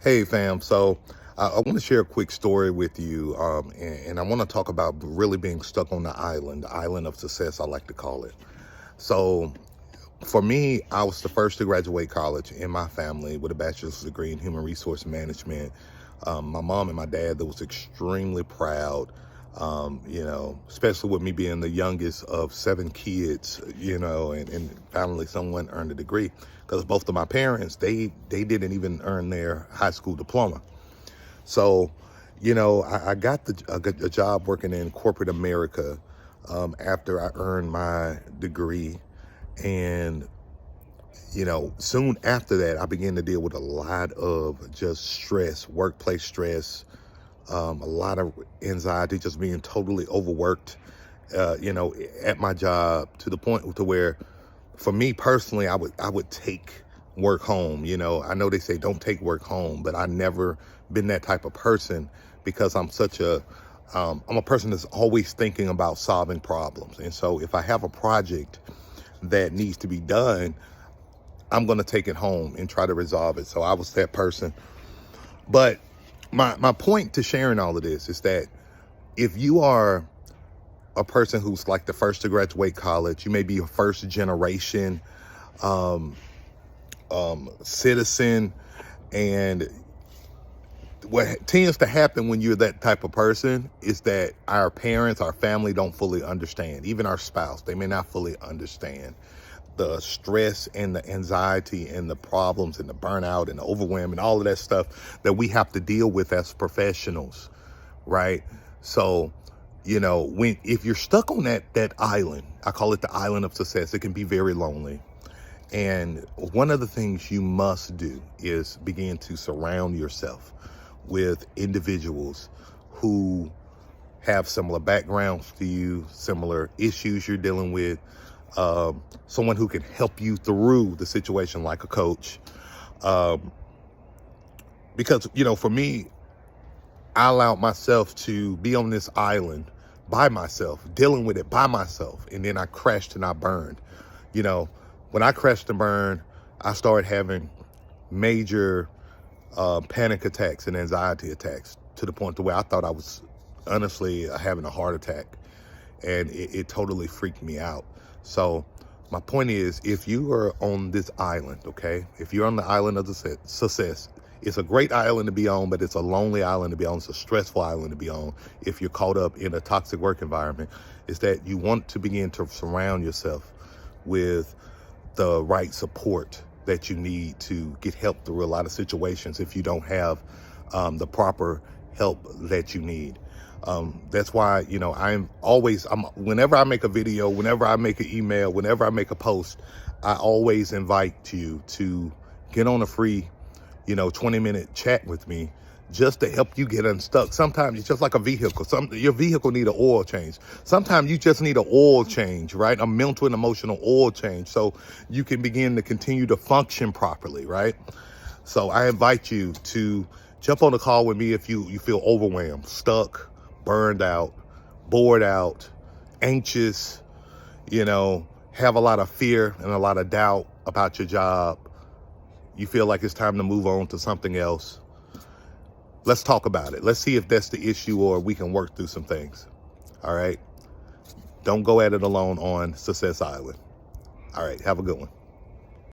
Hey fam, so I want to share a quick story with you, and I want to talk about really being stuck on the island of success, I like to call it. So for me, I was the first to graduate college in my family with a bachelor's degree in human resource management. My mom and my dad that was extremely proud, especially with me being the youngest of 7 kids, and finally someone earned a degree because both of my parents, they didn't even earn their high school diploma. So, I got a job working in corporate America after I earned my degree. And soon after that, I began to deal with a lot of just stress, workplace stress, a lot of anxiety, just being totally overworked, at my job to the point to where, for me personally, I would take work home. I know they say don't take work home, but I never been that type of person because I'm a person that's always thinking about solving problems. And so if I have a project that needs to be done, I'm going to take it home and try to resolve it. So I was that person. But my point to sharing all of this is that if you are a person who's like the first to graduate college, you may be a first generation citizen, and what tends to happen when you're that type of person is that our parents, our family don't fully understand. Even our spouse, they may not fully understand the stress and the anxiety and the problems and the burnout and the overwhelm and all of that stuff that we have to deal with as professionals, right? So, if you're stuck on that island, I call it the island of success, it can be very lonely. And one of the things you must do is begin to surround yourself with individuals who have similar backgrounds to you, similar issues you're dealing with, someone who can help you through the situation, like a coach. Because, for me, I allowed myself to be on this island by myself, dealing with it by myself. And then I crashed and I burned. When I crashed and burned, I started having major panic attacks and anxiety attacks to the point to where I thought I was honestly having a heart attack, and it totally freaked me out. So my point is, if you are on this island, okay, if you're on the island of the success, it's a great island to be on, but it's a lonely island to be on. It's a stressful island to be on if you're caught up in a toxic work environment. Is that you want to begin to surround yourself with the right support that you need to get help through a lot of situations if you don't have the proper help that you need. That's why, whenever I make a video, whenever I make an email, whenever I make a post, I always invite you to get on a free, 20-minute chat with me just to help you get unstuck. Sometimes it's just like a vehicle. Your vehicle need an oil change. Sometimes you just need an oil change, right? A mental and emotional oil change so you can begin to continue to function properly, right? So I invite you to jump on a call with me if you feel overwhelmed, stuck, burned out, bored out, anxious, have a lot of fear and a lot of doubt about your job. You feel like it's time to move on to something else. Let's talk about it. Let's see if that's the issue or we can work through some things. All right. Don't go at it alone on Success Island. All right. Have a good one.